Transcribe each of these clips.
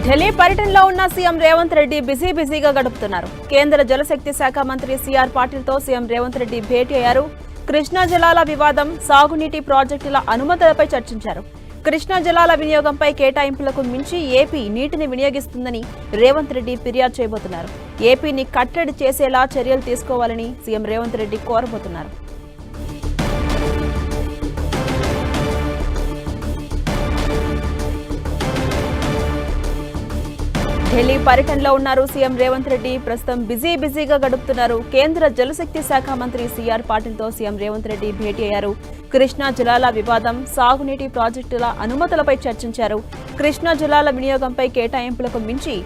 ఢిల్లీ పర్యటనలో ఉన్న సీఎం రేవంత్ రెడ్డి బిజీగా గడుపుతున్నారు. కేంద్ర జలశక్తి శాఖ మంత్రి సిఆర్ పాటిల్తో సీఎం రేవంత్ రెడ్డి భేటీ అయ్యారు. కృష్ణా జలాల వివాదం, సాగునీటి ప్రాజెక్టుల అనుమతులపై చర్చించారు. కృష్ణా జలాల వినియోగంపై కేటాయింపులకు మించి ఏపీ నీటిని వినియోగిస్తుందని రేవంత్ రెడ్డి ఫిర్యాదు చేయబోతున్నారు. ఏపీని కట్టడి చేసేలా చర్యలు తీసుకోవాలని సీఎం రేవంత్ రెడ్డి కోరబోతున్నారు. ఢిల్లీ పర్యటనలో ఉన్నారు సీఎం రేవంత్ రెడ్డి. ప్రస్తుతం బిజీగా గడుపుతున్నారు. కేంద్ర జలశక్తి శాఖ మంత్రి సిఆర్ పాటిల్తో సీఎం రేవంత్ రెడ్డి భేటీ అయ్యారు. కృష్ణా జలాల వివాదం, సాగునీటి ప్రాజెక్టుల అనుమతులపై చర్చించారు. కృష్ణా జలాల వినియోగంపై కేటాయింపులకు మించి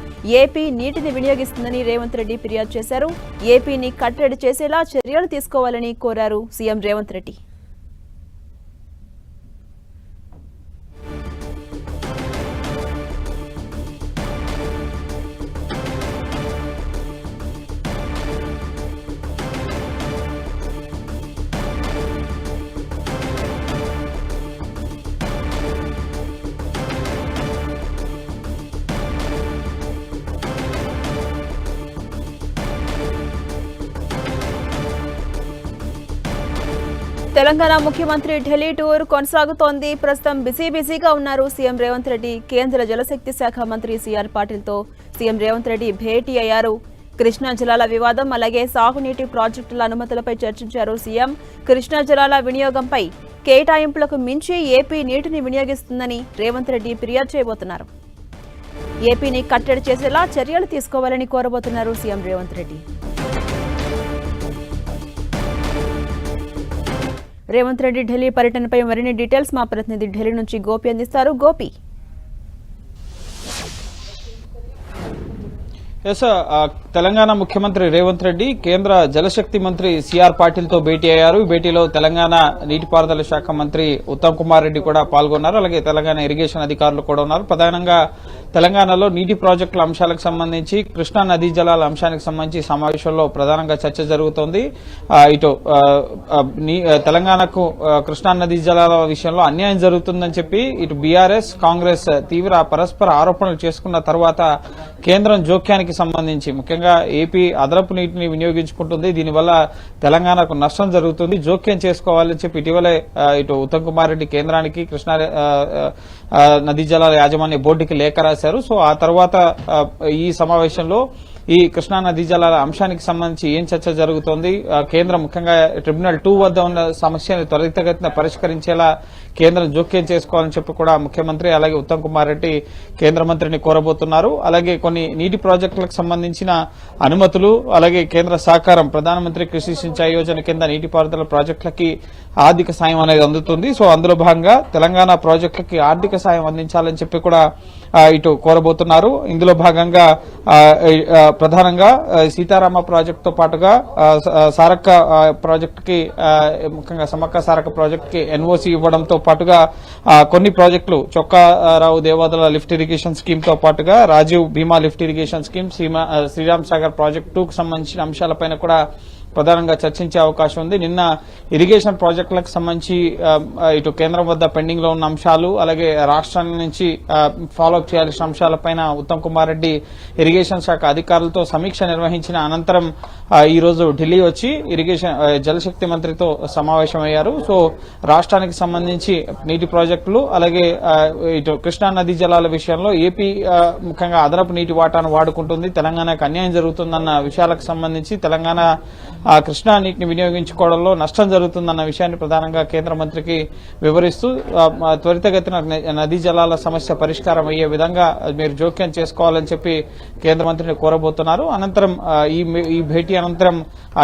ఏపీ నీటిని వినియోగిస్తుందని రేవంత్ రెడ్డి ఫిర్యాదు చేశారు. ఏపీని కట్టడి చేసేలా చర్యలు తీసుకోవాలని కోరారు సీఎం రేవంత్ రెడ్డి. తెలంగాణ ముఖ్యమంత్రి ఢిల్లీ టూర్ కొనసాగుతోంది. ప్రస్తుతం బిజీగా ఉన్నారు సీఎం రేవంత్ రెడ్డి. కేంద్ర జలశక్తి శాఖ మంత్రి సిఆర్ పాటిల్తో సీఎం రేవంత్ రెడ్డి భేటీ అయ్యారు. కృష్ణా జలాల వివాదం, అలాగే సాగునీటి ప్రాజెక్టుల అనుమతులపై చర్చించారు సీఎం. కృష్ణా జలాల వినియోగంపై కేటాయింపులకు మించి ఏపీ నీటిని వినియోగిస్తుందని రేవంత్ రెడ్డి ఫిర్యాదు చేయబోతున్నారు. ఏపీని కట్టడి చేసేలా చర్యలు తీసుకోవాలని కోరబోతున్నారు సీఎం రేవంత్ రెడ్డి. రేవంత్ రెడ్డి ఢిల్లీ పర్యటనపై మరిన్ని డీటెయిల్స్ మా ప్రతినిధి ఢిల్లీ నుంచి గోపి అందిస్తారు. గోపి, తెలంగాణ ముఖ్యమంత్రి రేవంత్ రెడ్డి కేంద్ర జలశక్తి మంత్రి సిఆర్ పాటిల్ తో భేటీ అయ్యారు. ఈ భేటీలో తెలంగాణ నీటిపారుదల శాఖ మంత్రి ఉత్తమ్ కుమార్ రెడ్డి కూడా పాల్గొన్నారు. అలాగే తెలంగాణ ఇరిగేషన్ అధికారులు కూడా ఉన్నారు. ప్రధానంగా తెలంగాణలో నీటి ప్రాజెక్టుల అంశాలకు సంబంధించి, కృష్ణా నదీ జలాల అంశానికి సంబంధించి సమావేశంలో ప్రధానంగా చర్చ జరుగుతోంది. ఇటు తెలంగాణకు కృష్ణా నదీ జలాల విషయంలో అన్యాయం జరుగుతుందని చెప్పి ఇటు బీఆర్ఎస్, కాంగ్రెస్ తీవ్ర పరస్పర ఆరోపణలు చేసుకున్న తర్వాత కేంద్రం జోక్యానికి సంబంధించి ముఖ్యంగా ఏపీ అదనపు నీటిని వినియోగించుకుంటుంది, దీనివల్ల తెలంగాణకు నష్టం జరుగుతుంది, జోక్యం చేసుకోవాలని చెప్పి ఇటీవలే ఇటు ఉత్తమ్ కుమార్ రెడ్డి కేంద్రానికి కృష్ణా నదీ జలాల యాజమాన్య బోర్డుకి లేఖ రాశారు. సో ఆ తర్వాత ఈ సమావేశంలో ఈ కృష్ణా నదీ జలాల అంశానికి సంబంధించి ఏం చర్చ జరుగుతోంది, కేంద్రం ముఖ్యంగా ట్రిబ్యునల్ 2 వద్ద ఉన్న సమస్యను త్వరితగతిన పరిష్కరించేలా కేంద్రం జోక్యం చేసుకోవాలని చెప్పి కూడా ముఖ్యమంత్రి అలాగే ఉత్తమ్ కుమార్ రెడ్డి కేంద్ర మంత్రిని కోరబోతున్నారు. అలాగే కొన్ని నీటి ప్రాజెక్టులకు సంబంధించిన అనుమతులు, అలాగే కేంద్ర సహకారం, ప్రధానమంత్రి కృషి సించాయి యోజన కింద నీటిపారుదల ప్రాజెక్టులకి ఆర్థిక సాయం అనేది అందుతుంది. సో అందులో భాగంగా తెలంగాణ ప్రాజెక్టులకి ఆర్థిక సాయం అందించాలని చెప్పి కూడా ఇటు కోరబోతున్నారు. ఇందులో భాగంగా ప్రధానంగా సీతారామ ప్రాజెక్టుతో పాటుగా సారక్క ప్రాజెక్టుకి, ముఖ్యంగా సమ్మక్క సారక్క ప్రాజెక్టుకి ఎన్ఓసీ ఇవ్వడంతో పాటుగా కొన్ని ప్రాజెక్టులు Chokkarao Devadula lift irrigation scheme తో పాటుగా Rajiv Bhima lift irrigation scheme, Sriram Sagar project 2కు సంబంధించిన అంశాలపైన కూడా ప్రధానంగా చర్చించే అవకాశం ఉంది. నిన్న ఇరిగేషన్ ప్రాజెక్టులకు సంబంధించి ఇటు కేంద్రం వద్ద పెండింగ్ లో ఉన్న అంశాలు, అలాగే రాష్ట్రాల నుంచి ఫాలోఅప్ చేయాల్సిన అంశాలపైన ఉత్తమ్ కుమార్ రెడ్డి ఇరిగేషన్ శాఖ అధికారులతో సమీక్ష నిర్వహించిన అనంతరం ఈ రోజు ఢిల్లీ వచ్చి ఇరిగేషన్ జలశక్తి మంత్రితో సమావేశమయ్యారు. సో రాష్ట్రానికి సంబంధించి నీటి ప్రాజెక్టులు, అలాగే ఇటు కృష్ణా నదీ జలాల విషయంలో ఏపీ ముఖ్యంగా అదనపు నీటి వాటాను వాడుకుంటుంది, తెలంగాణకు అన్యాయం జరుగుతుందన్న విషయాలకు సంబంధించి తెలంగాణ కృష్ణా నీటిని వినియోగించుకోవడంలో నష్టం జరుగుతుందన్న విషయాన్ని ప్రధానంగా కేంద్ర మంత్రికి వివరిస్తూ త్వరితగతిన నదీ జలాల సమస్య పరిష్కారం అయ్యే విధంగా మీరు జోక్యం చేసుకోవాలని చెప్పి కేంద్ర మంత్రిని కోరబోతున్నారు. అనంతరం ఈ భేటీ అనంతరం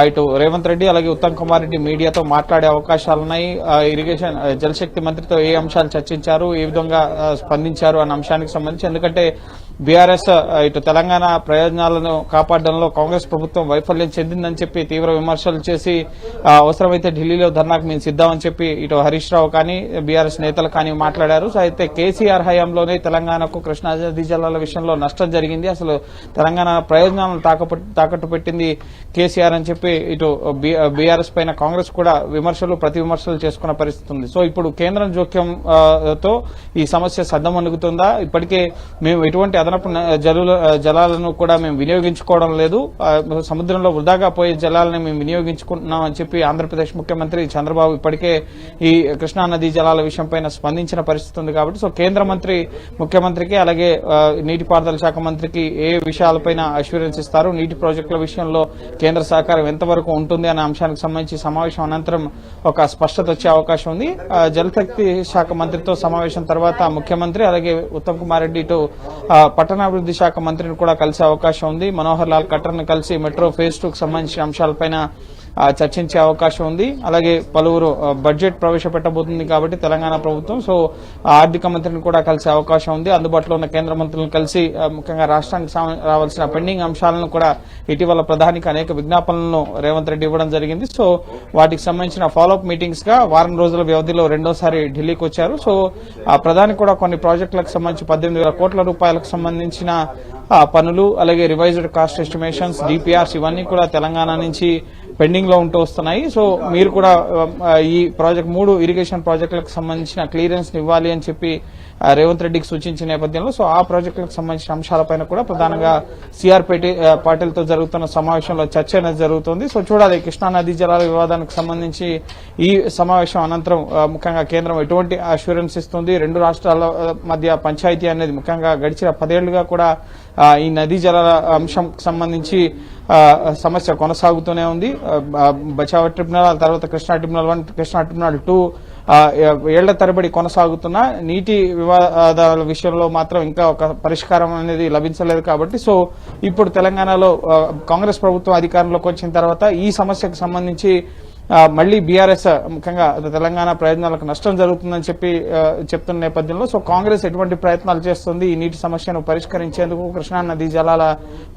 ఇటు రేవంత్ రెడ్డి అలాగే ఉత్తమ్ కుమార్ రెడ్డి మీడియాతో మాట్లాడే అవకాశాలున్నాయి. ఇరిగేషన్ జలశక్తి మంత్రితో ఏ అంశాలు చర్చించారు, ఏ విధంగా స్పందించారు అన్న అంశానికి సంబంధించి, ఎందుకంటే బీఆర్ఎస్ ఇటు తెలంగాణ ప్రయోజనాలను కాపాడడంలో కాంగ్రెస్ ప్రభుత్వం వైఫల్యం చెందిందని చెప్పి తీవ్ర విమర్శలు చేసి అవసరమైతే ఢిల్లీలో ధర్నాకు మేము సిద్దమని చెప్పి ఇటు హరీష్ రావు కానీ బీఆర్ఎస్ నేతలు కానీ మాట్లాడారు. సో అయితే కేసీఆర్ హయాంలోనే తెలంగాణకు కృష్ణా నదీ జలాల విషయంలో నష్టం జరిగింది, అసలు తెలంగాణ ప్రయోజనాలను తాకట్టు పెట్టింది కేసీఆర్ అని చెప్పి ఇటు బీఆర్ఎస్ పైన కాంగ్రెస్ కూడా ప్రతి విమర్శలు చేసుకున్న పరిస్థితి ఉంది. సో ఇప్పుడు కేంద్రం జోక్యంతో ఈ సమస్య సద్దమణుగుతుందా, ఇప్పటికే మేము ఎటువంటి అదనపు జలాలను కూడా మేము వినియోగించుకోవడం లేదు, సముద్రంలో వృధాగా పోయే జలాలను మేము వినియోగించుకుంటున్నాం అని చెప్పి ఆంధ్రప్రదేశ్ ముఖ్యమంత్రి చంద్రబాబు ఇప్పటికే ఈ కృష్ణా నదీ జలాల విషయంపైన స్పందించిన పరిస్థితి ఉంది. కాబట్టి సో కేంద్ర మంత్రి ముఖ్యమంత్రికి అలాగే నీటిపారుదల శాఖ మంత్రికి ఏ విషయాలపైన అష్యూరెన్స్ ఇస్తారు, నీటి ప్రాజెక్టుల విషయంలో కేంద్ర సహకారం ఎంతవరకు ఉంటుంది అనే అంశానికి సంబంధించి సమావేశం అనంతరం ఒక స్పష్టత వచ్చే అవకాశం ఉంది. జలశక్తి శాఖ మంత్రితో సమావేశం తర్వాత ముఖ్యమంత్రి అలాగే ఉత్తమ్ కుమార్ రెడ్డి ఇటు పట్టణాభివృద్ధి శాఖ మంత్రిని కూడా కలిసే అవకాశం ఉంది. మనోహర్ లాల్ ఖట్టర్ ను కలిసి మెట్రో ఫేజ్ 2 కు సంబంధించిన అంశాలపైన చర్చించే అవకాశం ఉంది. అలాగే పలువురు బడ్జెట్ ప్రవేశపెట్టబోతుంది కాబట్టి తెలంగాణ ప్రభుత్వం సో ఆర్థిక మంత్రిని కూడా కలిసే అవకాశం ఉంది. అందుబాటులో ఉన్న కేంద్ర మంత్రులను కలిసి ముఖ్యంగా రాష్ట్రానికి రావాల్సిన పెండింగ్ అంశాలను కూడా ఇటీవల ప్రధానికి అనేక విజ్ఞాపనలను రేవంత్ రెడ్డి ఇవ్వడం జరిగింది. సో వాటికి సంబంధించిన ఫాలోఅప్ మీటింగ్స్ గా వారం రోజుల వ్యవధిలో రెండోసారి ఢిల్లీకి వచ్చారు. సో ఆ ప్రధాని కూడా కొన్ని ప్రాజెక్టులకు సంబంధించి 18,000 కోట్ల రూపాయలకు సంబంధించిన పనులు అలాగే రివైజ్డ్ కాస్ట్ ఎస్టిమేషన్స్, డిపిఆర్స్ ఇవన్నీ కూడా తెలంగాణ నుంచి పెండింగ్ లో ఉంటూ వస్తున్నాయి. సో మీరు కూడా ఈ ప్రాజెక్ట్ 3 ఇరిగేషన్ ప్రాజెక్టులకు సంబంధించిన క్లియరెన్స్ ఇవ్వాలి అని చెప్పి రేవంత్ రెడ్డికి సూచించిన నేపథ్యంలో సో ఆ ప్రాజెక్టులకు సంబంధించిన అంశాలపైన కూడా ప్రధానంగా సిఆర్ పాటిల్ తో జరుగుతున్న సమావేశంలో చర్చ అనేది జరుగుతుంది. సో చూడాలి కృష్ణా నదీ జలాల వివాదానికి సంబంధించి ఈ సమావేశం అనంతరం ముఖ్యంగా కేంద్రం ఎటువంటి అష్యూరెన్స్ ఇస్తుంది, రెండు రాష్ట్రాల మధ్య పంచాయతీ అనేది ముఖ్యంగా గడిచిన 10 ఏళ్లుగా కూడా ఈ నదీ జలాల అంశం సంబంధించి సమస్య కొనసాగుతూనే ఉంది. బచావ్ ట్రిబ్యునల్, ఆ తర్వాత కృష్ణా ట్రిబ్యునల్ 1, కృష్ణా ట్రిబ్యునల్ 2 ఏళ్ల తరబడి కొనసాగుతున్న నీటి వివాదాల విషయంలో మాత్రం ఇంకా ఒక పరిష్కారం అనేది లభించలేదు. కాబట్టి సో ఇప్పుడు తెలంగాణలో కాంగ్రెస్ ప్రభుత్వం అధికారంలోకి వచ్చిన తర్వాత ఈ సమస్యకు సంబంధించి మళ్లీ బీఆర్ఎస్ ముఖ్యంగా తెలంగాణ ప్రయోజనాలకు నష్టం జరుగుతుందని చెప్పి చెప్తున్న నేపథ్యంలో సో కాంగ్రెస్ ఎటువంటి ప్రయత్నాలు చేస్తుంది ఈ నీటి సమస్యను పరిష్కరించేందుకు, కృష్ణా నదీ జలాల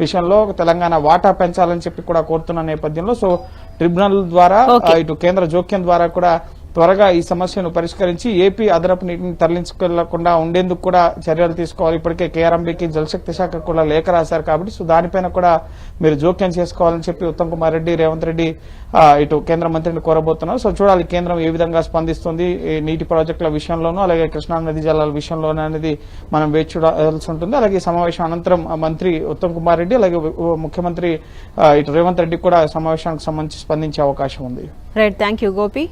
విషయంలో తెలంగాణ వాటా పెంచాలని చెప్పి కూడా కోరుతున్న నేపథ్యంలో సో ట్రిబ్యునల్ ద్వారా ఇటు కేంద్ర జోక్యం ద్వారా కూడా త్వరగా ఈ సమస్యను పరిష్కరించి ఏపీ అదనపు నీటిని తరలించుకెళ్లకుండా ఉండేందుకు కూడా చర్యలు తీసుకోవాలి. ఇప్పటికే కేఆర్ఎంబీకి జలశక్తి శాఖ కూడా లేఖ రాశారు. కాబట్టి సో దానిపైన కూడా మీరు జోక్యం చేసుకోవాలని చెప్పి ఉత్తమ్ కుమార్ రెడ్డి, రేవంత్ రెడ్డి ఇటు కేంద్ర మంత్రిని కోరబోతున్నారు. సో చూడాలి కేంద్రం ఏ విధంగా స్పందిస్తుంది నీటి ప్రాజెక్టుల విషయంలోనూ అలాగే కృష్ణా నదీ జలాల విషయంలోనూ అనేది మనం వేచి చూడాల్సి ఉంటుంది. అలాగే సమావేశం అనంతరం మంత్రి ఉత్తమ్ కుమార్ రెడ్డి అలాగే ముఖ్యమంత్రి ఇటు రేవంత్ రెడ్డి కూడా సమావేశానికి సంబంధించి స్పందించే అవకాశం ఉంది. Right, thank you Gopi.